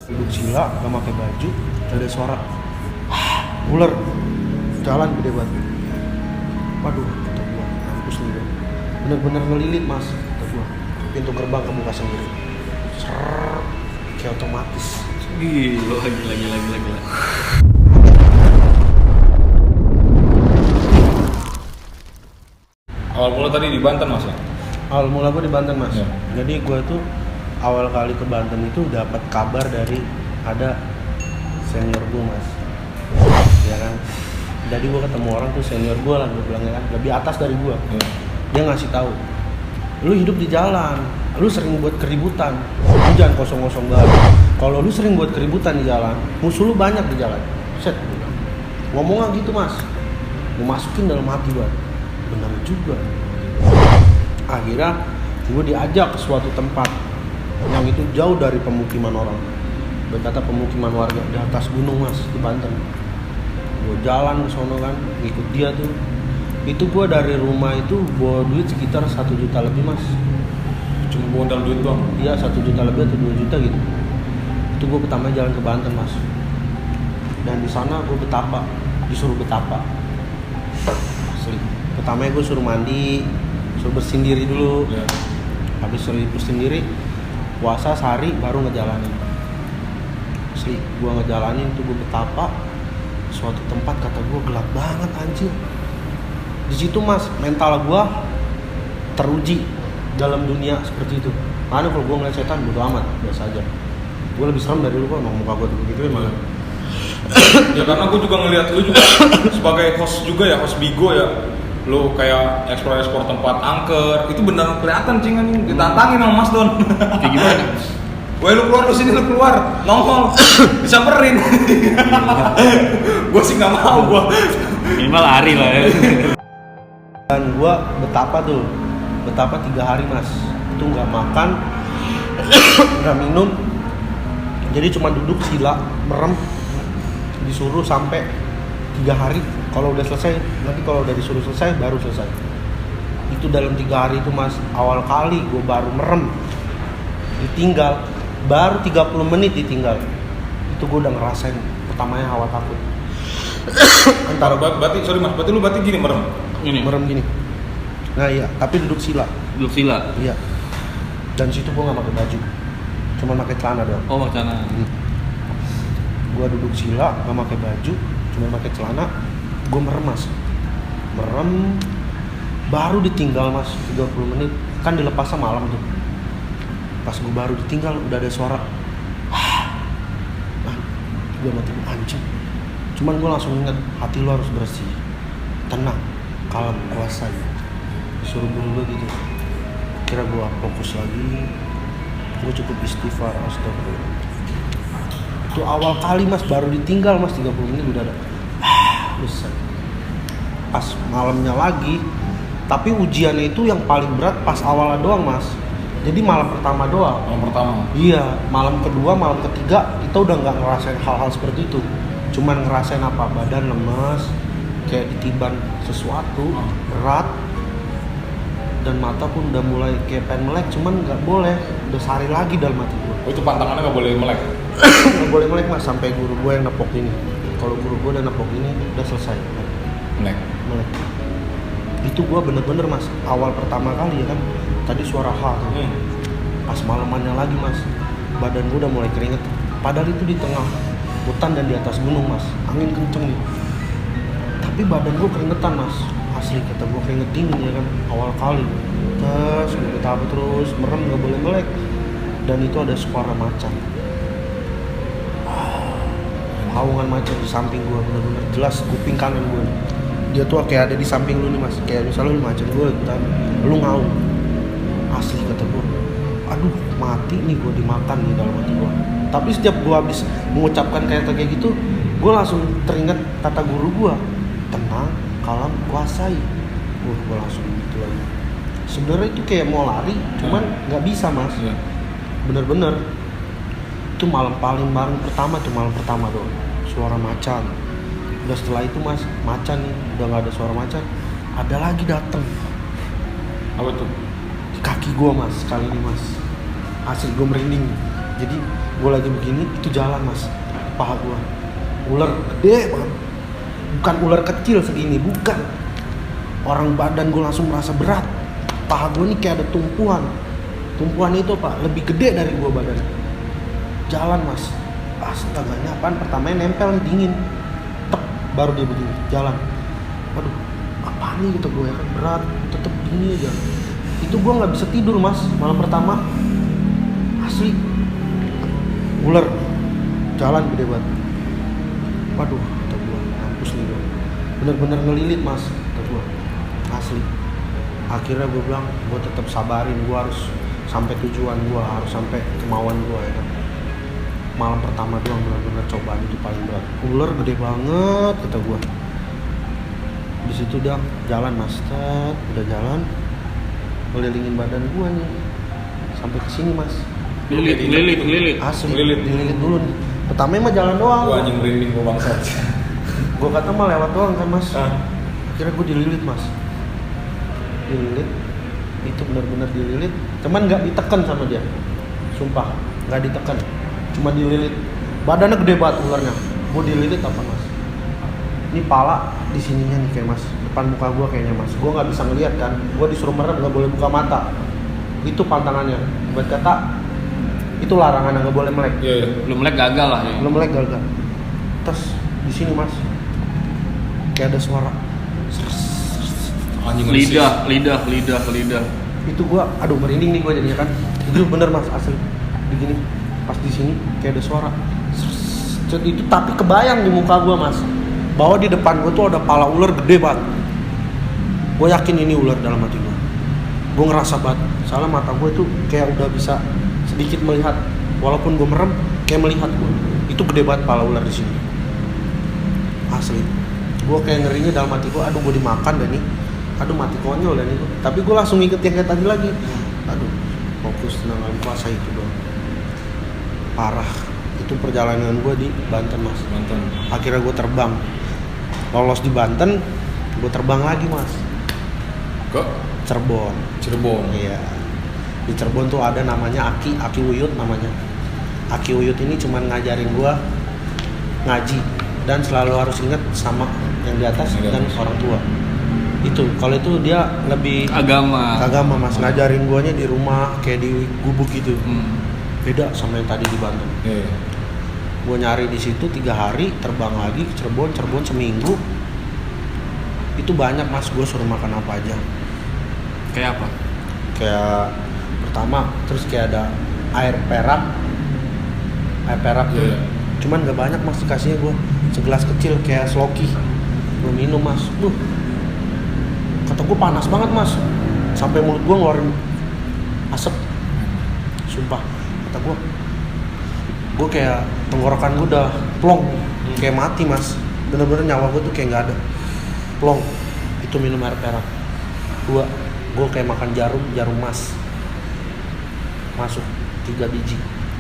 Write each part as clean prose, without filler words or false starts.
Duduk sila, gak pakai baju, ada suara ular jalan gede banget. Waduh, kata gua, mampus nih gua. Bener-bener ngelilit mas, kata gua. Pintu gerbang kebuka sendiri. Ser, kayak otomatis. Gila. Awal mula tadi di Banten mas ya? Awal mula gua di Banten mas. Ya. Jadi gua tuh awal kali ke Banten itu dapat kabar dari ada senior gua mas. Ya kan. Jadi gua ketemu orang tuh senior gua lah, gua bilangnya kan lebih atas dari gua. Ya. Dia ngasih tahu, lu hidup di jalan, lu sering buat keributan, lu jangan kosong-kosong banget. Kalau lu sering buat keributan di jalan, musuh lu banyak di jalan. Set, ngomongnya gitu mas, gue masukin dalam hati gua, benar juga. Akhirnya gue diajak ke suatu tempat yang itu jauh dari pemukiman orang, berkata pemukiman warga di atas gunung mas di Banten. Gue jalan ke sono kan, ngikut dia tuh. Itu gue dari rumah itu bawa duit sekitar 1 juta lebih mas. Cuma modal duit doang? Iya 1 juta lebih atau 2 juta gitu. Itu gue pertama jalan ke Banten mas. Dan di sana gue disuruh betapa. Asli. Pertamanya gue suruh mandi, suruh bersihin diri dulu. Ya. Habis suruh bersihin diri, puasa sehari baru ngejalanin. Asli, gue ngejalanin tuh gue betapa. Suatu tempat kata gue gelap banget anjir. Di situ mas, mental gue teruji dalam dunia seperti itu. Karena kalau gue ngeliat setan bodo amat, biasa aja. Gue lebih serem dari lu kok, muka gue tuh begitu emang. Ya karena gue juga ngelihat lu juga sebagai host juga ya, host Bigo ya. Lu kayak eksplor tempat angker, itu benar kelihatan cingan ditantangin sama Mas Don. Kayak gimana? Woi lu keluar, nongol, disamperin. Gue sih nggak mau gue. Minimal lari lah ya. Dan gue betapa 3 hari mas, itu nggak makan, nggak minum, jadi cuma duduk sila, merem, disuruh sampai 3 hari. Kalau udah selesai, nanti kalau udah disuruh selesai, baru selesai. Itu dalam 3 hari itu mas, awal kali gue baru merem, ditinggal, baru 30 menit ditinggal. Itu gue udah ngerasain pertamanya hawa takut. Berarti lu gini merem? Ini. Merem gini. Nah iya, tapi duduk sila. Duduk sila. Iya. Dan situ gue nggak pakai baju, cuma pakai celana doang. Oh, macana. Gue duduk sila, nggak pakai baju, cuma pakai celana. Gue merem mas, merem, baru ditinggal mas 30 menit. Kan dilepasnya malam tuh. Pas gue baru ditinggal, udah ada suara. Gue mati anjing. Cuman gue langsung ingat, hati lo harus bersih, tenang, kalem, kuasai. Disuruh guru gue gitu. Kira gue fokus lagi, gue cukup istighfar, astagfirullah. Itu awal kali mas, baru ditinggal mas 30 menit udah ada. Besar. Pas malamnya lagi, tapi ujiannya itu yang paling berat pas awalnya doang mas. Jadi malam pertama doang. Malam pertama? Iya, malam kedua, malam ketiga kita udah nggak ngerasain hal-hal seperti itu. Cuman ngerasain apa? Badan lemes, kayak ditiban sesuatu berat, dan mata pun udah mulai kayak pengen melek, cuman nggak boleh, udah sehari lagi dalam hati gue. Oh itu pantangannya nggak boleh melek? Nggak boleh melek mas, sampai guru gue yang nepok ini. Kalau guru gue udah nepok ini, udah selesai. Melek? Itu gue bener-bener mas, awal pertama kali ya kan, tadi suara H tuh. Pas malamannya lagi mas, badan gue udah mulai keringet. Padahal itu di tengah hutan dan di atas gunung mas, angin kenceng nih. Tapi badan gue keringetan mas, asli kata gue keringet dingin ya kan, awal kali. Terus gue betapa terus, merem gak boleh melek. Dan itu ada suara macan. Haungan macan di samping gue, bener-bener jelas kuping kanan gue. Dia tuh kayak ada di samping lu nih mas, kayak misalnya lu macan gue ikutan, lu ngaung. Asli kata gue, aduh mati nih gue dimakan nih dalam hati gue. Tapi setiap gue habis mengucapkan kata kayak gitu, gue langsung teringat kata guru gue, tenang, kalem, kuasai. Gue langsung gitu lagi. Sebenarnya itu kayak mau lari, cuman nggak bisa mas. Bener-bener. Itu malam pertama doang. Suara macan. Udah setelah itu mas, macan nih, udah nggak ada suara macan. Ada lagi dateng. Apa tuh? Di kaki gue mas, kali ini mas. Asli gue merinding. Jadi gue lagi begini, itu jalan mas, paha gue, ular gede banget, bukan ular kecil segini, bukan, orang badan gue langsung merasa berat, paha gue nih kayak ada tumpuan itu pak, lebih gede dari gue badan, jalan mas, astaganya apaan, pertamanya nempel nih dingin, tek, baru dia begini, jalan, waduh, apaan nih gitu gue ya kan, berat, tetep gini aja, itu gue nggak bisa tidur mas, malam pertama, asli, ular jalan gede banget, waduh kata gue mampus nih gue, bener-bener ngelilit mas kata gue, asli. Akhirnya gue bilang gue tetap sabarin, gue harus sampai tujuan gue, harus sampai kemauan gue ya kan. Malam pertama doang bener-bener cobaan itu paling berat, ular gede banget kata gue. Di situ udah jalan mas, udah jalan, ngelilingin badan gue nih sampai ke sini mas. Lilit. Asli, Lilit. dililit dulu nih. Pertama mah jalan doang. Gua anjing merinding gua bangsat. Gue kata mah lewat doang kan mas. Ah. Akhirnya gue dililit mas. Dililit. Itu benar-benar dililit. Cuman nggak ditekan sama dia. Sumpah, nggak ditekan. Cuma dililit. Badannya gede banget ularnya. Gue dililit apa mas? Ini pala di sininya nih kayak mas. Depan muka gue kayaknya mas. Gue nggak bisa ngeliat kan. Gue disuruh merem, nggak boleh buka mata. Itu pantangannya. Buat kata itu larangan, nggak boleh melek. Iya. Belum melek gagal lah ya. Belum melek gagal. Terus di sini mas, kayak ada suara. Anjing Lidah. Itu gua, aduh merinding nih gua jadinya kan. Itu bener mas, asli. Begini, pas di sini kayak ada suara. Itu tapi kebayang di muka gua mas, bahwa di depan gua tuh ada pala ular gede banget. Gua yakin ini ular dalam hati gua. Gua ngerasa banget, soalnya mata gua tuh kayak udah bisa sedikit melihat, walaupun gue merem kayak melihat gue, itu gede banget pala ular di sini, asli. Gue kayak ngerinya dalam hati gue, aduh gue dimakan dah nih, aduh mati konyol dah nih. Tapi gue langsung inget yang kayak tadi lagi, aduh fokus tenang kali puasa itu doang. Parah, itu perjalanan gue di Banten mas. Banten. Akhirnya gue terbang, lolos di Banten, gue terbang lagi mas, Ke Cirebon. Iya. Di Cirebon tuh ada namanya Aki Uyut namanya. Aki Uyut ini cuman ngajarin gua ngaji dan selalu harus ingat sama yang di atas dan orang tua. Itu kalau itu dia lebih Agama mas, ngajarin guanya di rumah kayak di gubuk gitu. Beda sama yang tadi di Banten. Iya. Gua nyari di situ 3 hari, terbang lagi ke Cirebon seminggu. Itu banyak mas, gua suruh makan apa aja. kayak apa? Kayak pertama, terus kayak ada air perak tuh. Iya. Cuman gak banyak mas dikasihnya gue, segelas kecil kayak sloki. Gue minum mas, kata gue panas banget mas, sampai mulut gue ngeluarin asap, sumpah. Kata gue kayak tenggorokan gue udah plong, kayak mati mas, bener-bener nyawa gue tuh kayak nggak ada, plong. Itu minum air perak. 2, gue kayak makan jarum mas, masuk 3 biji.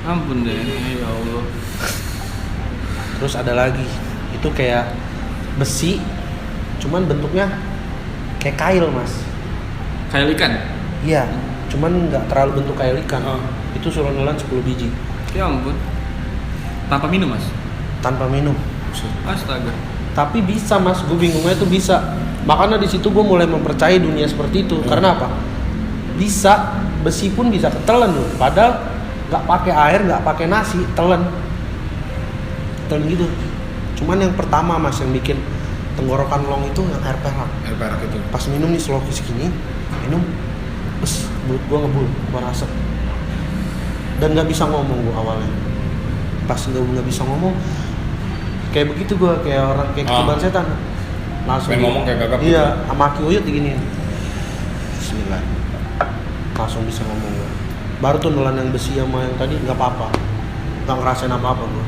Ampun deh, ya Allah. Terus ada lagi, itu kayak besi, cuman bentuknya kayak kail mas. Kayak ikan? Iya, cuman nggak terlalu bentuk kayak ikan. Oh. Itu suruh nelan 10 biji. Ya ampun. Tanpa minum mas? Tanpa minum. Astaga. Tapi bisa mas, gue bingungnya tuh bisa. Makanya di situ gue mulai mempercayai dunia seperti itu. Karena apa? Bisa, besi pun bisa ketelen loh. Padahal nggak pakai air, nggak pakai nasi, telan gitu. Cuman yang pertama mas yang bikin tenggorokan long itu yang air perak. Air perak itu. Pas minum nih sloki segini, minum, mulut gue ngebul, gue rasa. Dan nggak bisa ngomong gue awalnya. Pas nggak bisa ngomong, kayak begitu gue, kayak orang kayak ketiban setan. Langsung pengen ngomong kayak gagap. Iya, sama Aki Uyut diginiin. Bismillah. Langsung bisa ngomong gue. Baru tuh nelan yang besi sama yang tadi nggak apa-apa, nggak ngerasain apa-apa gue.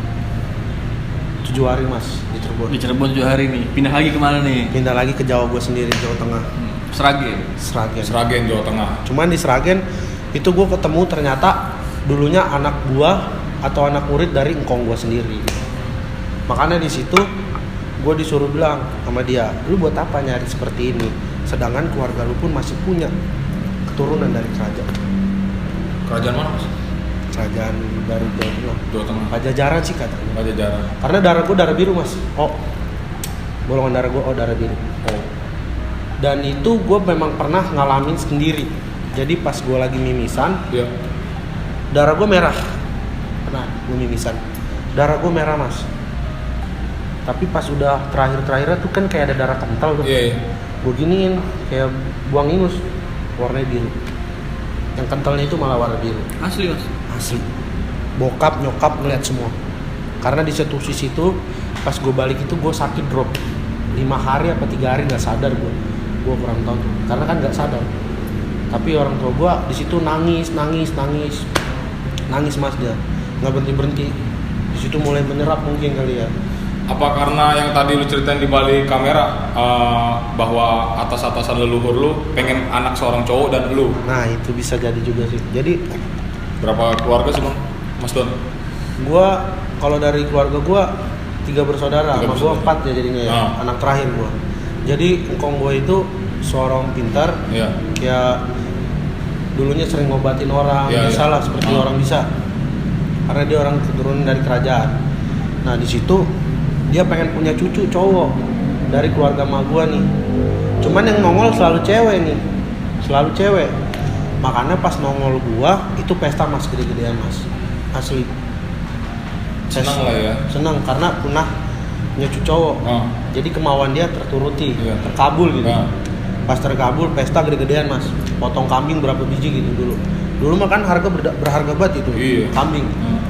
7 hari mas di Cirebon. Di Cirebon 7 hari nih. Pindah lagi kemana nih? Pindah lagi ke Jawa gue sendiri, Jawa Tengah. Sragen. Sragen, Jawa Tengah. Cuman di Sragen itu gue ketemu ternyata dulunya anak buah atau anak murid dari engkong gue sendiri. Makanya di situ gue disuruh bilang sama dia, lu buat apa nyari seperti ini? Sedangkan keluarga lu pun masih punya keturunan dari kerajaan. Kerajaan mana mas? kerajaan baru Jawa Tengah. Jawa Tengah. Pajajaran sih katanya. Pajajaran. Karena darah gue darah biru mas. Oh, golongan darah gue darah biru. Oh. Dan itu gue memang pernah ngalamin sendiri. Jadi pas gue lagi mimisan, Iya. darah gue merah. Pernah gue mimisan, darah gue merah mas. Tapi pas udah terakhir-terakhirnya tuh kan kayak ada darah kental tuh. Iya. Gue giniin kayak buang ingus, warnanya biru. Yang kentalnya itu malah warna biru. Asli mas. Asli. Bokap nyokap ngeliat semua. Karena di satu sisi itu pas gue balik itu gue sakit drop 5 hari apa 3 hari nggak sadar gue kurang tahu tuh. Karena kan nggak sadar. Tapi orang tua gue di situ nangis mas dia nggak berhenti. Di situ mulai menyerap mungkin kali ya. Apa karena yang tadi lu ceritain di balik kamera bahwa atas-atasan leluhur lu pengen anak seorang cowok dan lu? Nah itu bisa jadi juga sih. Jadi Berapa keluarga sih bang, Mas Don? gua kalau dari keluarga gua 3 bersaudara, 3 sama gua bersaudara. 4 ya jadinya ya, Ah. anak terakhir gua. Jadi engkong gua itu seorang pintar, Iya. kayak dulunya sering ngobatin orang, Iya, bisa iya. lah seperti Ah. orang bisa. Karena dia orang keturunan dari kerajaan. Nah di situ dia pengen punya cucu cowok dari keluarga emak gua nih. Cuman yang nongol selalu cewek nih, selalu cewek. Makanya pas nongol gua itu pesta mas, gede-gedean mas, asli. Senang lah ya. Senang karena punya cucu cowok. Ah. Jadi kemauan dia terturuti, Iya. terkabul gitu. Ah. Pas terkabul pesta gede-gedean mas, potong kambing berapa biji gitu dulu. Dulu mah kan harga berharga banget itu, Iya. kambing. Ah.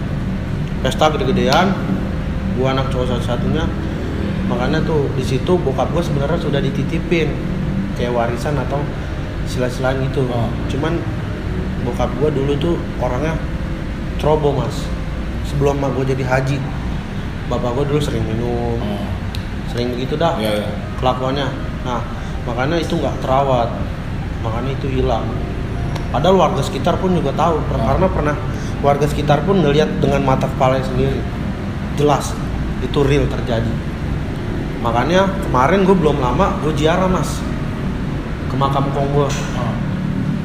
Pesta gede-gedean, gua anak cowok satu-satunya. Makanya tuh di situ bokap gua sebenarnya sudah dititipin kayak warisan atau sila-silaan gitu. Oh. Cuman bokap gua dulu tuh orangnya ceroboh mas. Sebelum mak gua jadi haji, bapak gua dulu sering minum, Oh. sering begitu dah Iya, iya. kelakuannya. Nah makanya itu nggak terawat, makanya itu hilang. Padahal warga sekitar pun juga tahu, karena pernah warga sekitar pun ngelihat dengan mata kepalanya sendiri, jelas itu real terjadi. Makanya kemarin gue belum lama gue ziarah mas ke makam kong gue, Ah.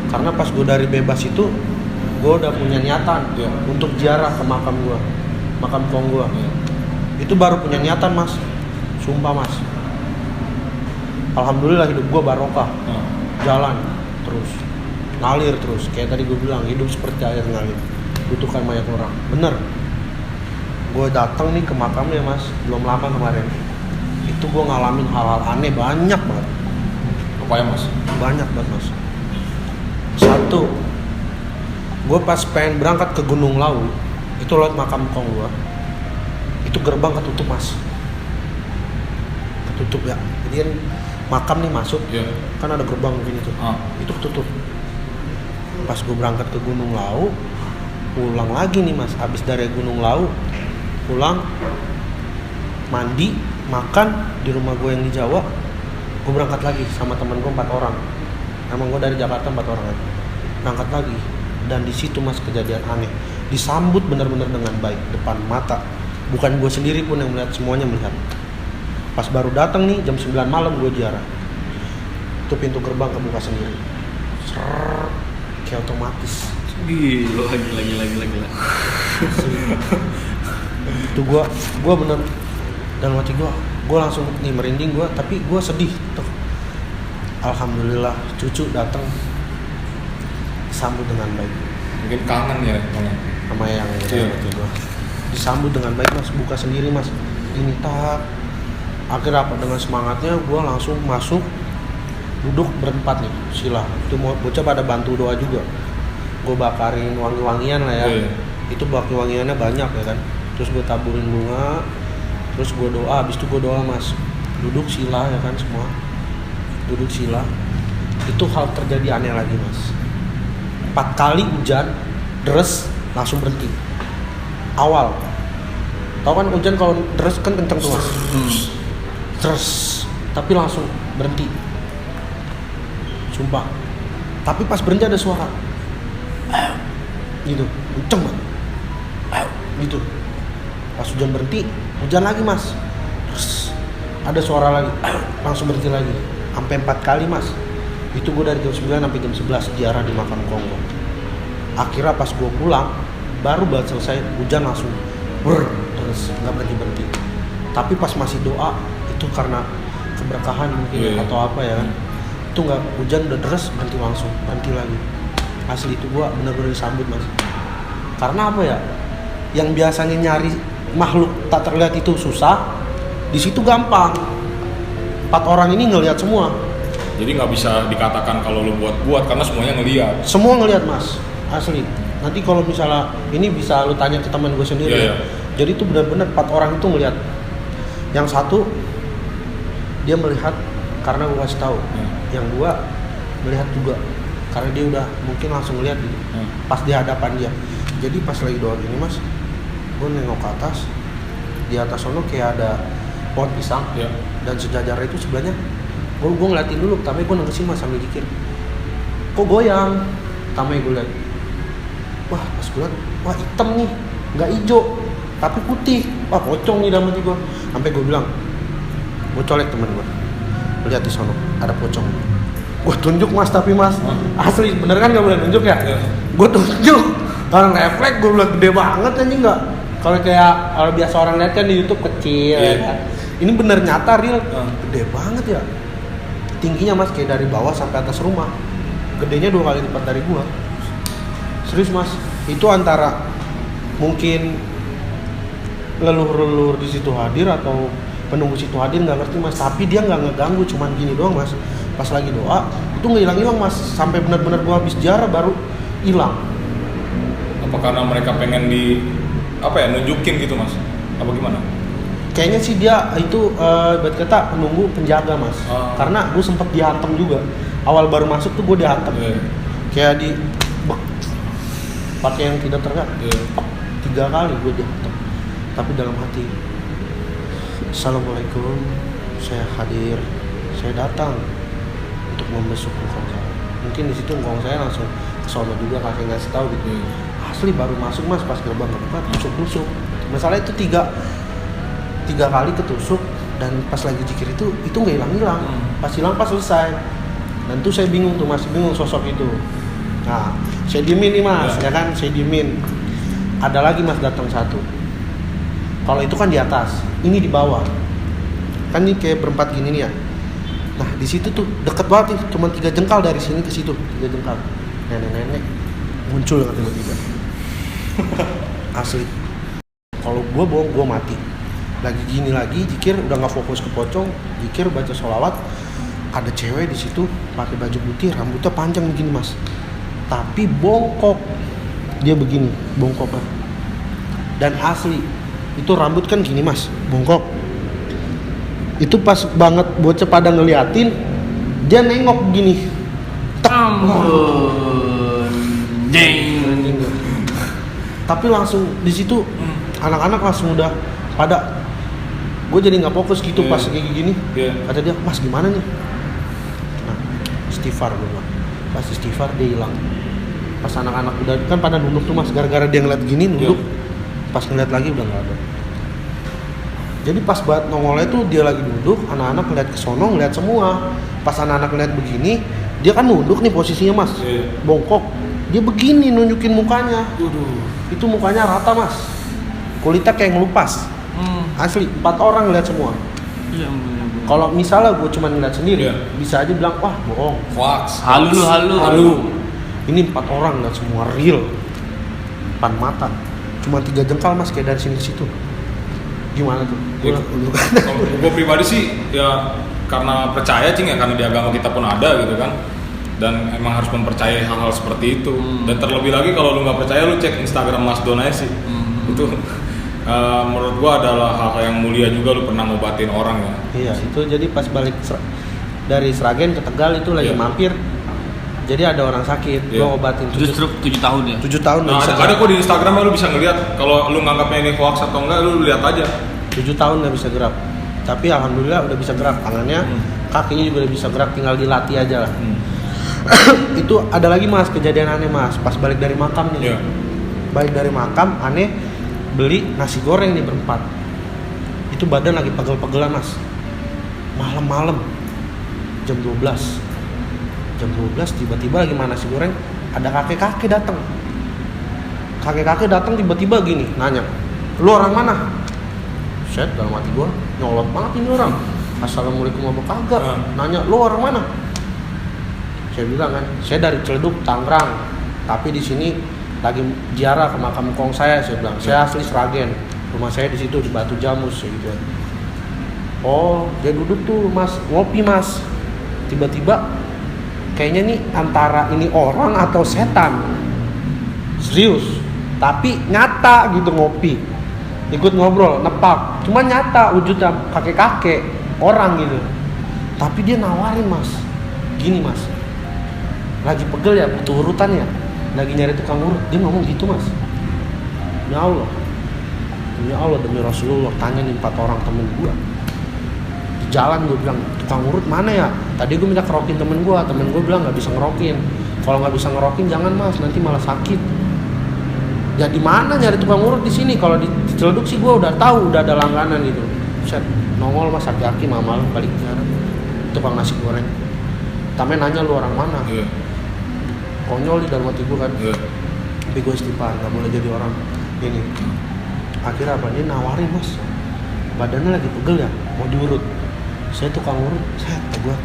karena pas gue dari bebas itu gue udah punya niatan Iya. untuk ziarah ke makam gue, makam kong gue. Iya. Itu baru punya niatan mas, sumpah mas. Alhamdulillah hidup gue barokah, Ah. jalan terus, ngalir terus. Kayak tadi gue bilang, hidup seperti air ngalir, butuhkan banyak orang. Bener, gue datang nih ke makamnya mas, belum lama kemarin. Itu gue ngalamin hal-hal aneh banyak banget, Apa ya mas? banyak banget mas. Satu, gue pas pengen berangkat ke Gunung Lawu, itu lewat makam kong gue, itu gerbang ketutup mas, ketutup ya. Jadi kan makam nih masuk, Iya. kan ada gerbang begini tuh, Ah. itu ketutup. Pas gue berangkat ke Gunung Lawu, pulang lagi nih mas, habis dari Gunung Lawu pulang, mandi, makan di rumah gue yang di Jawa, gue berangkat lagi sama temen gue 4 orang. Emang gue dari Jakarta 4 orang aja. Berangkat lagi, dan di situ mas kejadian aneh, disambut benar-benar dengan baik depan mata. Bukan gue sendiri pun yang melihat, semuanya melihat. Pas baru datang nih jam 9 malam gue ziarah, itu pintu gerbang kebuka sendiri, ser, kayak otomatis. Gila, gila. Itu gue bener, dan hati gue langsung nih merinding gue, tapi gue sedih tuh. Alhamdulillah cucu datang, disambut dengan baik Mungkin kangen ya Bang. sama yang Iya. gue. Disambut dengan baik mas, buka sendiri mas. Ini tak. Akhirnya apa, dengan semangatnya gue langsung masuk, duduk berempat nih, sila. Itu mau bocah pada bantu doa juga. Gue bakarin wangi-wangian lah ya. Iya. Itu wangi-wangiannya banyak ya kan. Terus gue taburin bunga, terus gue doa. Habis itu gue doa mas, duduk sila ya kan semua, duduk sila. Itu hal terjadi aneh lagi mas. 4 kali hujan deres langsung berhenti. Awal, tahu kan hujan kalau deres kan kenceng tuh mas. Deres, tapi langsung berhenti. Sumpah. Tapi pas berhenti ada suara, gitu, kenceng banget, gitu. Pas hujan berhenti, hujan lagi mas. Terus ada suara lagi, langsung berhenti lagi. Sampai 4 kali mas. Itu gue dari jam 9 sampai jam 11 ziarah di makam Kongo. Akhirnya pas gue pulang, baru banget selesai hujan langsung terus nggak berhenti. Tapi pas masih doa itu karena keberkahan mungkin atau apa ya kan, itu nggak, hujan udah deras berhenti langsung, berhenti lagi. Asli itu gua bener-bener disambut mas. Karena apa ya, yang biasanya nyari makhluk tak terlihat itu susah, di situ gampang. 4 orang ini ngelihat semua. Jadi nggak bisa dikatakan kalau lu buat karena semuanya ngelihat. Semua ngelihat mas, asli. Nanti kalau misalnya ini bisa lu tanya ke teman gue sendiri. Iya. Jadi itu benar-benar 4 orang itu ngelihat. Yang satu dia melihat karena gue kasih tahu. Yang dua melihat juga karena dia udah mungkin langsung ngelihat gitu. Pas di hadapan dia. Jadi pas lagi doa gini mas, gue nengok ke atas. Di atas sono kayak ada pohon pisang. Dan sejajar itu sebelahnya. Gue ngeliatin dulu, tapi gue nengesin mas sambil zikir. Kok goyang? Tamai gue liat. Wah pas gue liat, wah hitam nih, nggak hijau, tapi putih. Wah pocong nih dalam hati gue. Sampai gue bilang, gue colek temen gue. Lihat di sono, ada pocong. Gue tunjuk mas, tapi mas, asli bener kan nggak boleh tunjuk ya? Gue tunjuk, orang refleks gue bilang gede banget anjing nggak. Kalau kayak kalau biasa orang lihat kan di YouTube kecil. Ya. Ini bener nyata real, gede banget ya. Tingginya mas kayak dari bawah sampai atas rumah. Gedenya 2 kali lipat dari gua. Serius mas, itu antara mungkin leluhur-leluhur di situ hadir atau penunggu situ hadir, nggak ngerti mas. Tapi dia nggak ngeganggu, cuman gini doang mas. Pas lagi doa itu nggak hilang mas, sampai benar-benar gua habis jarah baru hilang. Apa karena mereka pengen nunjukin gitu mas? Apa gimana? Kayaknya sih dia itu buat kata penunggu penjaga mas. Karena gue sempet dihantam juga. Awal baru masuk tuh gue dihantam. Kayak di pakai yang tidak terlihat. 3 kali gue dihantam. Tapi dalam hati, Assalamualaikum, saya hadir, saya datang untuk membesuk engkau. Mungkin di situ engkau saya langsung kesono juga kasih ngasih tahu gitu. Asli baru masuk mas, pas gerbang kebuka tusuk. Masalah itu 3 kali ketusuk, dan pas lagi zikir itu nggak hilang. Pas hilang pas selesai. Dan tuh saya bingung tuh mas, bingung sosok itu. Nah, saya diemin nih mas, ya kan, saya diemin. Ada lagi mas datang satu. Kalau itu kan di atas, ini di bawah. Kan ini kayak berempat gini nih ya. Nah di situ tuh deket banget nih, cuma 3 jengkal dari sini ke situ, 3 jengkal. Nenek-nenek muncul tiba-tiba. Asli. Kalau gua bohong, gua mati. Lagi gini lagi, zikir udah nggak fokus ke pocong, zikir baca sholawat, ada cewek di situ pakai baju putih, rambutnya panjang begini mas, tapi bongkok, dia begini bongkok kan, dan asli itu rambut kan gini mas, bongkok, itu pas banget bocah pada ngeliatin, dia nengok begini, tapi langsung di situ anak-anak langsung udah pada. Gue jadi nggak fokus gitu pas kayak gini. Kata dia, mas gimana nih? Nah, istighfar gue bilang. Pas istighfar dia hilang. Pas anak-anak udah kan pada nunduk tuh mas, gara-gara dia ngeliat gini nunduk. Pas ngeliat lagi udah nggak ada. Jadi pas banget nongolnya tuh dia lagi duduk, anak-anak ngeliat ke sono, ngeliat semua. Pas anak-anak ngeliat begini, dia kan nunduk nih posisinya mas, bongkok. Dia begini nunjukin mukanya. Itu mukanya rata mas, kulitnya kayak ngelupas. Asli, 4 orang ngeliat semua. Kalau misalnya gue cuma ngeliat sendiri, bisa aja bilang, wah bohong, halu. Ini 4 orang ngeliat semua real, depan mata. Cuma 3 jengkal mas, kayak dari sini ke situ. Gimana tuh? Kalau gue pribadi sih ya karena percaya cing ya, karena di agama kita pun ada gitu kan. Dan emang harus mempercayai hal-hal seperti itu. Dan terlebih lagi kalau lu nggak percaya, lu cek Instagram Mas Don aja sih. Itu menurut gua adalah hal yang mulia juga, lu pernah ngobatin orang ya. Iya, itu jadi pas balik dari Sragen ke Tegal itu lagi mampir. Jadi ada orang sakit, gua ngobatin. Justru 7 tahun ya? 7 tahun. Nah, ada kok di Instagram lu bisa ngeliat, kalau lu nganggapnya ini hoax atau enggak, lu lihat aja. 7 tahun nggak bisa gerak. Tapi alhamdulillah udah bisa gerak tangannya, kakinya juga udah bisa gerak, tinggal dilatih aja lah. Itu ada lagi mas, kejadian aneh mas, pas balik dari makam nih. Balik dari makam, aneh, beli nasi goreng nih berempat. Itu badan lagi pegel-pegelan mas. Malam-malam jam 12 tiba-tiba lagi makan nasi goreng, ada kakek-kakek datang. kakek-kakek datang tiba-tiba gini nanya, lu orang mana? Set, dalam hati gua nyolot banget ini orang. Assalamualaikum apa kagak? Nanya, lu orang mana? Saya bilang kan, saya dari Ciledug, Tangerang. Tapi di sini lagi ziarah ke makam kong saya bilang. Saya asli Sragen. Rumah saya di situ di Batu Jamus gitu. Oh, dia duduk tuh mas, ngopi mas. Tiba-tiba kayaknya nih antara ini orang atau setan. Serius, tapi nyata gitu ngopi. Ikut ngobrol, nepak. Cuma nyata wujudnya kakek-kakek, orang gitu. Tapi dia nawarin mas, gini mas, lagi pegel ya, butuh urutan ya, lagi nyari tukang urut. Dia ngomong gitu mas. Ya Allah, demi Allah, demi Rasulullah, tanya nih 4 orang temen gua di jalan. Gue bilang, tukang urut mana ya? Tadi gue minta ngerokin temen gue bilang nggak bisa ngerokin. Kalau nggak bisa ngerokin jangan mas, nanti malah sakit. Ya di mana nyari tukang urut di sini? Kalau di Ciledug sih gue udah tahu, udah ada langganan gitu. Set, nongol mas, aki-aki mamal balik jalan, tukang nasi goreng. Tamanya nanya, lu orang mana? Konyol di dalam hati gue kan. Tapi gue istighfar, nggak boleh jadi orang ini. Akhirnya apa? Dia nawarin mas, badannya lagi pegel ya, mau diurut. Saya tukang urut, set gue.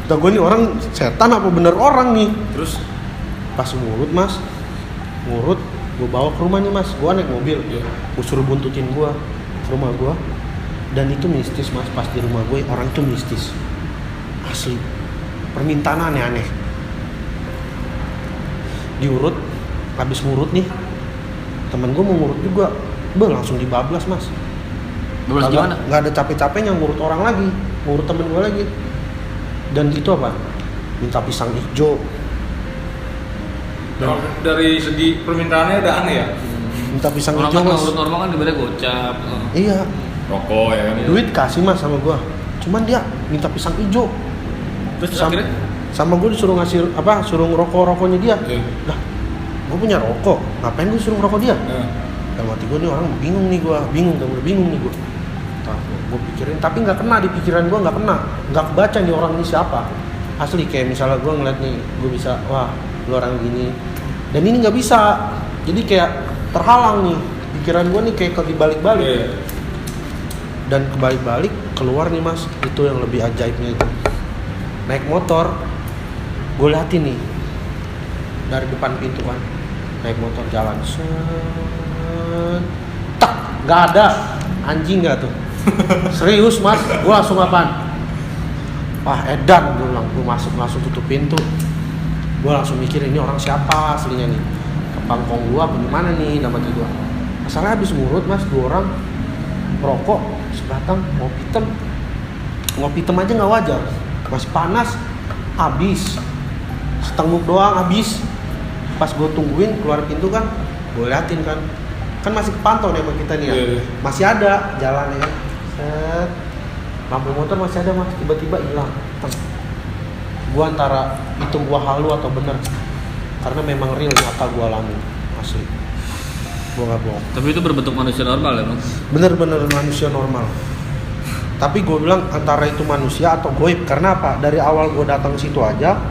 Kata gue nih orang setan apa bener orang nih? Terus pas ngurut mas, ngurut, gue bawa ke rumahnya mas. Gue naik mobil, gue suruh buntutin gue ke rumah gue. Dan itu mistis mas, pas di rumah gue orang itu mistis, asli. Permintaan aneh-aneh. Diurut, habis ngurut nih, temen gue mau ngurut juga, langsung dibablas mas. Bablas gimana? Gak ada capek-capeknya ngurut orang lagi, ngurut temen gue lagi. Dan itu apa? Minta pisang hijau. Nah, dari segi permintaannya ada aneh ya? Minta pisang Orang hijau kan mas. urut normal kan diberi gocap. Iya. Rokok ya kan? Duit kasih mas sama gue. Cuman dia minta pisang hijau. Terus Sama, akhirnya? sama gue disuruh ngasih apa? Suruh ngerokok-rokoknya dia. Lah, gue punya rokok. Ngapain gue suruh ngerokok dia? Dalam hati gue nih orang bingung nih gue, bingung nih gue. Gue pikirin, tapi nggak kena di pikiran gue, nggak kebaca nih orang ini siapa. Asli kayak misalnya gue ngeliat nih, gue bisa, wah lu orang gini. Dan ini nggak bisa, jadi kayak terhalang nih pikiran gue nih kayak kebalik-balik. Dan kebalik-balik keluar nih mas, itu yang lebih ajaibnya itu. Naik motor, gue liatin nih dari depan pintu kan, naik motor jalan, tak, nggak ada, anjing nggak tuh. Serius mas, gue langsung apaan? Wah edan, gue bilang, gue masuk langsung tutup pintu. Gue langsung mikir ini orang siapa aslinya nih, kepangkong gue apa gimana nih nama gue. Masalahnya habis ngurut mas, 2 orang merokok sebatang, ngopi hitam aja nggak wajar, masih panas, habis setenguk doang habis. Pas gue tungguin keluar pintu kan, gue liatin kan masih kepantau nih sama kita nih ya, masih ada jalannya kan. Set, lampu motor masih ada mas, tiba-tiba hilang. Gua antara itu gua halu atau bener, karena memang real nyata gua alami, asli. Gua nggak bohong. Tapi itu berbentuk manusia normal ya mas? Bener-bener manusia normal. Tapi gua bilang antara itu manusia atau goib, karena apa? Dari awal gua datang ke situ aja,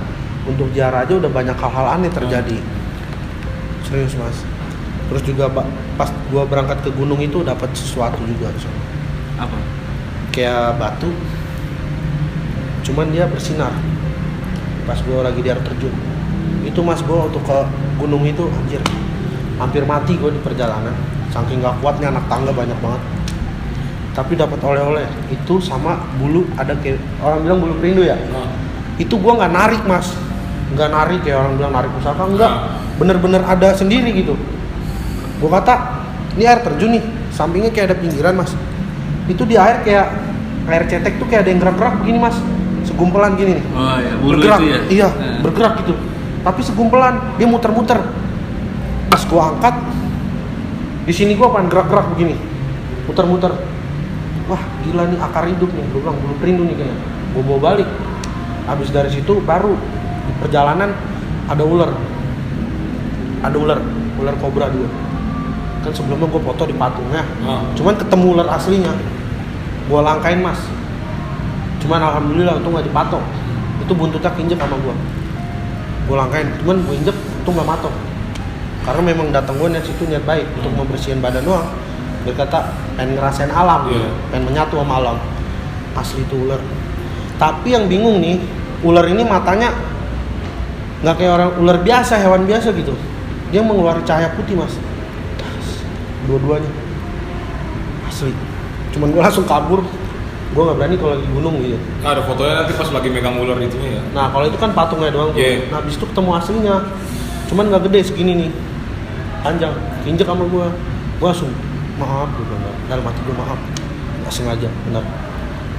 untuk ziarah aja udah banyak hal-hal aneh terjadi. Serius mas. Terus juga pas gua berangkat ke gunung itu dapat sesuatu juga. Apa? Kayak batu, cuman dia bersinar. Pas gue lagi di air terjun itu mas, gue untuk ke gunung itu anjir hampir mati gue di perjalanan, saking gak kuatnya, anak tangga banyak banget. Tapi dapat oleh-oleh itu sama bulu, ada kayak orang bilang bulu perindu ya. Itu gue nggak narik mas, nggak narik kayak orang bilang narik pusaka, enggak, bener-bener ada sendiri gitu. Gue kata ini air terjun nih, sampingnya kayak ada pinggiran mas. Itu di air kayak air cetek tuh kayak ada yang gerak-gerak begini mas, segumpelan gini nih. Oh ya, bulu bergerak, itu ya? iya, bergerak gitu. Tapi segumpelan, dia muter-muter. Pas gua angkat, di sini gua apaan gerak-gerak begini, muter-muter. Wah gila nih akar hidup nih, gua bilang bulu perindu nih kayaknya. Gua bawa balik. Habis dari situ baru di perjalanan ada ular kobra 2. Kan sebelumnya gue foto di patungnya, cuman ketemu ular aslinya, gue langkain mas, cuman alhamdulillah untung nggak dipatok, itu buntutnya keinjek sama gue langkain, cuman gue injek, untung nggak matok, Karena memang datang gue niat situ niat baik untuk membersihin badan doang. Dia kata pengen ngerasain alam, pengen menyatu sama alam. Asli itu ular. Tapi yang bingung nih, ular ini matanya nggak kayak orang ular biasa, hewan biasa gitu. Dia mengeluarkan cahaya putih mas. Dua-duanya. Asli. Cuman gue langsung kabur. Gue nggak berani kalau lagi gunung gitu. Nah, ada fotonya nanti pas lagi megang ular itu ya. Nah kalau itu kan patungnya doang tuh. Nah abis itu ketemu aslinya. Cuman nggak gede segini nih. Panjang. Injek sama gue. Gue langsung maaf gue benar. Dalam hati gue maaf. Nggak sengaja benar.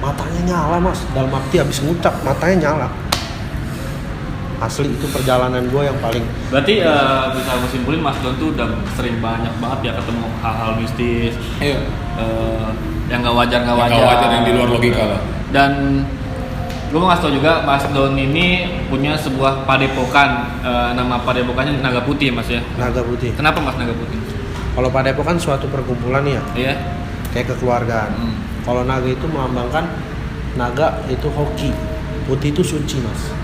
Matanya nyala mas. Dalam arti abis ngucap matanya nyala. Asli itu perjalanan gue yang paling. Berarti bisa gue simpulin Mas Don tuh udah sering banyak banget ya ketemu hal-hal mistis. Iya. Yang nggak wajar yang di luar logika lah. Dan gue mau ngasih tau juga Mas Don ini punya sebuah padepokan. Nama padepokannya Naga Putih Mas ya. Naga Putih. Kenapa Mas Naga Putih? Kalau padepokan suatu perkumpulan ya. Iya. Kayak kekeluargaan. Kalau naga itu melambangkan naga itu hoki, putih itu suci mas.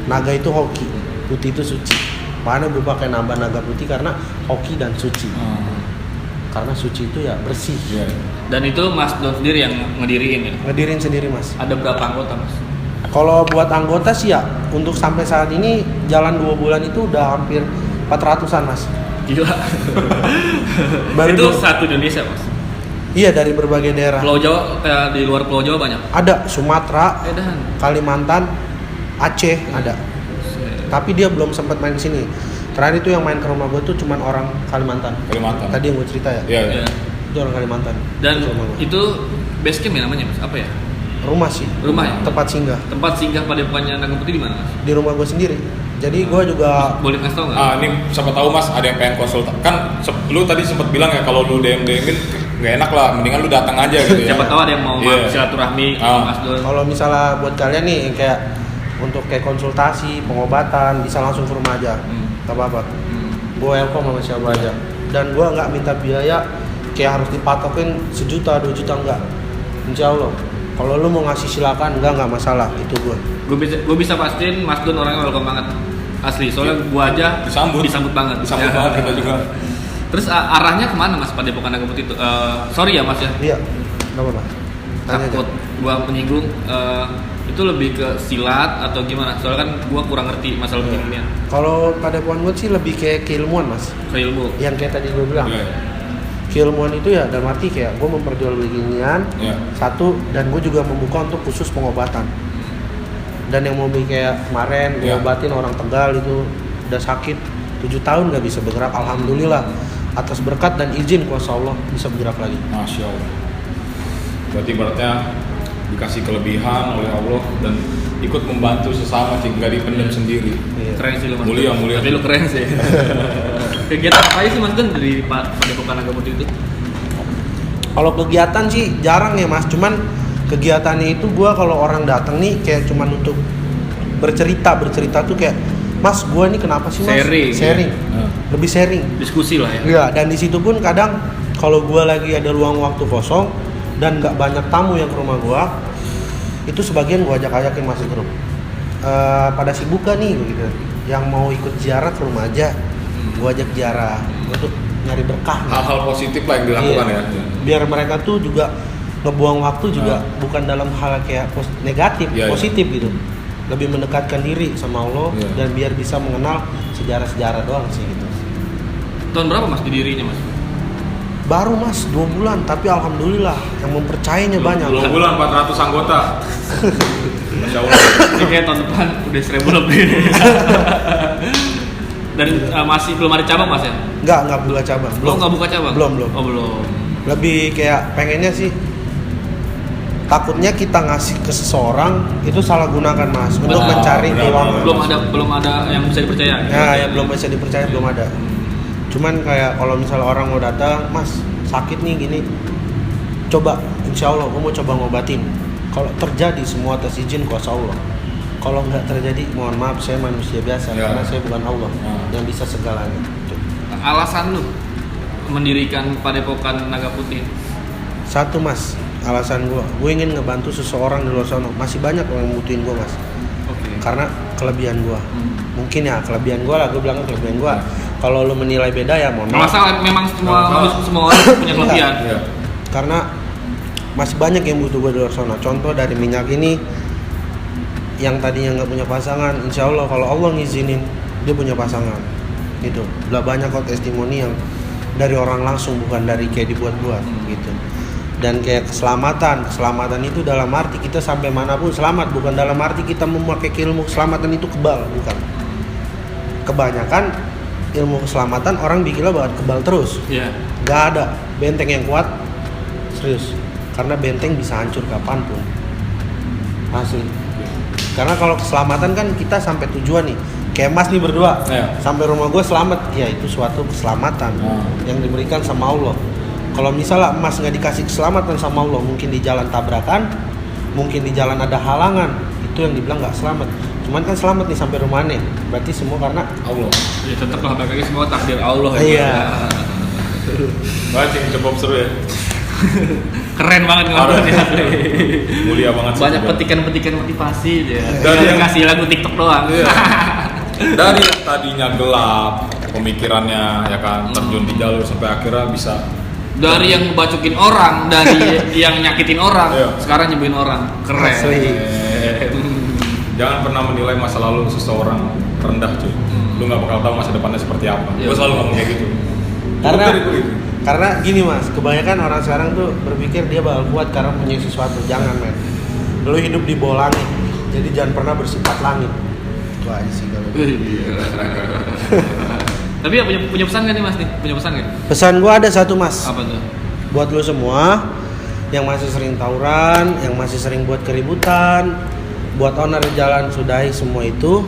Naga itu hoki, putih itu suci. Makanya gue pakai nama naga putih karena hoki dan suci. Karena suci itu ya bersih. Dan itu Mas Don sendiri yang ngediriin ya? Ngedirin sendiri mas. Ada berapa anggota Mas? Kalau buat anggota sih ya, untuk sampai saat ini jalan 2 bulan itu udah hampir 400-an mas. Gila. Itu satu Indonesia Mas? Iya dari berbagai daerah. Pulau Jawa, di luar Pulau Jawa banyak? Ada Sumatera, Dan Kalimantan, Aceh ada. Tapi dia belum sempat main di sini. Terakhir itu yang main ke rumah gue tuh cuman orang Kalimantan. Tadi yang gue cerita ya. Iya. Itu orang Kalimantan. Dan itu base camp ya namanya Mas? Apa ya? Rumah sih. Rumah ya? Tempat singgah. Tempat singgah padepokannya Naga Putih di mana Mas? Di rumah gue sendiri. Jadi gue juga boleh kasih tau nggak? Ini siapa tahu Mas ada yang pengen konsultasi. Kan lu tadi sempat bilang ya kalau lu DM-in nggak enak lah, mendingan lu datang aja gitu ya. Siapa tahu ada yang mau silaturahmi Mas Don. Kalau misalnya buat kalian nih yang kayak untuk kayak konsultasi, pengobatan bisa langsung ke rumah aja. Gak apa-apa. Gue welcome sama siapa aja. Dan gue nggak minta biaya kayak harus dipatokin 1 juta, 2 juta enggak. Insya Allah. Kalau lu mau ngasih silakan, enggak masalah. Itu gue. Gue bisa pastiin Mas Don orangnya welcome banget. Asli, soalnya gue aja disambut banget. Disambut banget kita juga. Terus arahnya kemana Mas padepokan Naga Putih itu? Sorry ya Mas ya. Iya. Gak apa-apa. Takut gue menyinggung. Itu lebih ke silat atau gimana? Soalnya kan gue kurang ngerti masalah beginian. Kalau padepokan gue sih lebih kayak keilmuan mas. Keilmu. Yang kayak tadi gue bilang. Keilmuan itu ya dalam arti kayak gue memperjualbelikan satu, dan gue juga membuka untuk khusus pengobatan. Dan yang mau beli kayak kemarin gue obatin orang Tegal itu udah sakit 7 tahun gak bisa bergerak, alhamdulillah atas berkat dan izin kuasa Allah bisa bergerak lagi. Masya Allah. Berarti ibaratnya dikasih kelebihan oleh Allah dan ikut membantu sesama sih, nggak dipendam sendiri. Keren sih lu Mas. Mulia. Tapi lu keren sih. Kegiatan apa aja sih Mas Don dari padepokan Naga Putih itu? Kalau kegiatan sih jarang ya mas, cuman kegiatannya itu gua kalau orang datang nih kayak cuman untuk bercerita tuh kayak mas gua nih kenapa sih mas? Sharing. Lebih sharing. Diskusi lah ya. Iya, dan di situ pun kadang kalau gua lagi ada luang waktu kosong dan nggak banyak tamu yang ke rumah gua, itu sebagian gua ajakin masuk grup. Pada sibuk kan nih gitu. Yang mau ikut ziarah ke rumah aja, gua ajak ziarah untuk nyari berkah. Hal-hal positif lah yang dilakukan ya. Biar mereka tuh juga ngebuang waktu juga bukan dalam hal kayak negatif, positif gitu. Lebih mendekatkan diri sama Allah dan biar bisa mengenal sejarah-sejarah doang sih gitu. Tahun berapa Mas didirinya Mas? Baru mas 2 bulan, tapi alhamdulillah yang mempercayainya banyak. 2 bulan 400 anggota. Masya Allah. Ini kayak tahun depan udah 1000 lebih. Dan masih belum ada cabang Mas ya? Enggak buka cabang. Belum. Nggak buka cabang? Belum. Oh belum. Lebih kayak pengennya sih, takutnya kita ngasih ke seseorang itu salah gunakan mas untuk mencari keuangan. Belum ada yang bisa dipercaya. Nah, yang belum bisa dipercaya belum ada. Cuman kayak kalau misalnya orang mau datang, mas sakit nih gini, coba insya Allah gue mau coba ngobatin. Kalau terjadi semua atas izin kuasa Allah. Kalau nggak terjadi, mohon maaf saya manusia biasa karena saya bukan Allah yang bisa segalanya. Alasan lu mendirikan padepokan Naga Putih? Satu mas, alasan gue ingin ngebantu seseorang di luar sana. Masih banyak orang yang butuhin gue mas. Karena kelebihan gue. Mungkin ya kelebihan gue lah, gue bilang kelebihan gue. Kalau lu menilai beda ya mohon Nggak maaf. masalah, memang semua masalah. semua orang punya kelebihan. Iya. Karena masih banyak yang butuh gue di luar sana. Contoh dari minyak ini, yang tadinya nggak punya pasangan, insya Allah kalau Allah ngizinin dia punya pasangan. Gitu. Udah banyak kok testimoni yang dari orang langsung, bukan dari kayak dibuat-buat gitu. Dan kayak keselamatan itu dalam arti kita sampai manapun selamat, bukan dalam arti kita memakai ilmu keselamatan itu kebal, bukan. Kebanyakan ilmu keselamatan orang bikinnya bakal kebal terus. Iya. Gak ada benteng yang kuat, serius. Karena benteng bisa hancur kapanpun, asli. Karena kalau keselamatan kan kita sampai tujuan nih, kayak Mas nih berdua, Iya. sampai rumah gue selamat, ya itu suatu keselamatan yang diberikan sama Allah. Kalau misalnya Mas nggak dikasih keselamatan sama Allah, mungkin di jalan tabrakan, mungkin di jalan ada halangan, itu yang dibilang nggak selamat. Cuman kan selamat nih sampai rumahnya, berarti semua karena Allah. Ya tetap lah, balik lagi semua takdir Allah. Iya. Bacing cukup seru ya. Keren banget ngobrolnya. Mulia banget sih. Banyak juga. petikan-petikan motivasi dia. Dan yang- Kasih lagu TikTok doang. Iya. Dari yang tadinya gelap pemikirannya ya kan, terjun di jalur sampai akhirnya bisa Dari yang ngebacokin orang, dari yang nyakitin orang, Iya. sekarang nyembuhin orang. Keren. Asli. Jangan pernah menilai masa lalu seseorang rendah cuy. Lu nggak bakal tahu masa depannya seperti apa. Iya. Gue selalu ngomong kayak gitu. Karena Dari gua gitu. karena gini Mas, kebanyakan orang sekarang tuh berpikir dia bakal kuat karena punya sesuatu. Jangan men, lu hidup di bawah langit, jadi jangan pernah bersifat langit. Itu aja sih kalau. Tapi ya punya pesan gak nih Mas nih? Punya pesan gak? Pesan gua ada satu Mas, Apa tuh? buat lu semua yang masih sering tawuran, yang masih sering buat keributan, buat owner jalan sudahi semua itu.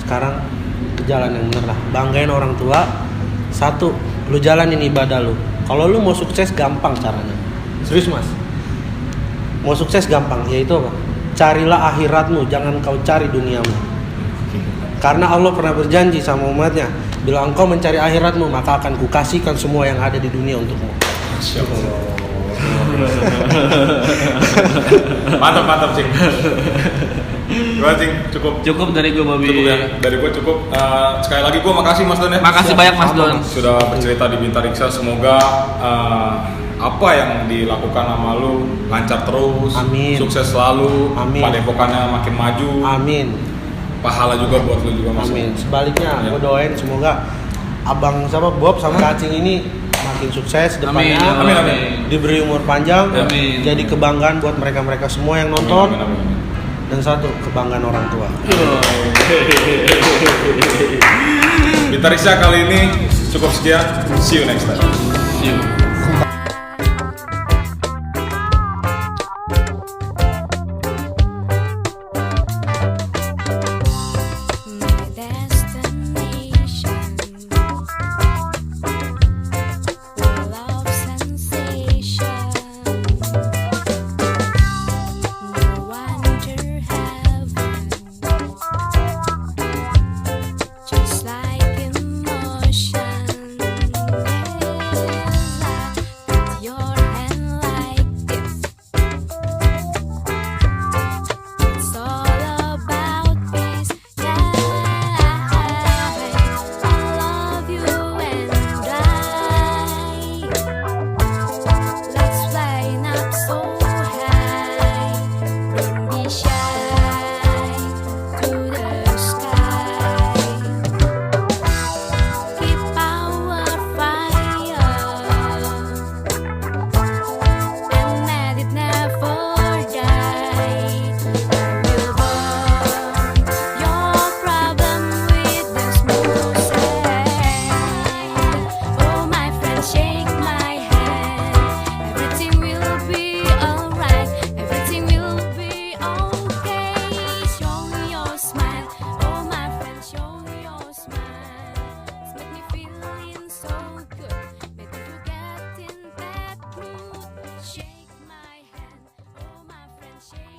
Sekarang ke jalan yang bener lah, banggain orang tua. Satu, lu jalanin ibadah lu. Kalau lu mau sukses gampang caranya. Serius Mas, mau sukses gampang, yaitu apa? Carilah akhiratmu, jangan kau cari duniamu. Karena Allah pernah berjanji sama umatnya, bila engkau mencari akhiratmu, maka akan kukasihkan semua yang ada di dunia untukmu. Masya Allah. Mantap cing. Gua cing cukup. Cukup dari gue Bobby. Cukup ya. Dari gua cukup. Sekali lagi gua makasih Mas Don ya. Makasih banyak Mas Sama, Don. Mas. Sudah bercerita di Bintang Riksa. Semoga apa yang dilakukan sama lu lancar terus. Amin. Sukses selalu. Amin. Padepokannya makin maju. Amin. Pahala juga buat lu juga Mas. Amin. Sebaliknya, Ya. gue doain semoga Abang sama Bob sama Cacing ini makin sukses depannya. Amin, amin. Diberi umur panjang. Amin. Jadi kebanggaan buat mereka-mereka semua yang Amin, nonton. amin, amin. Dan satu, kebanggaan orang tua. Bintang Riksa kali ini cukup sekian. See you next time. See you.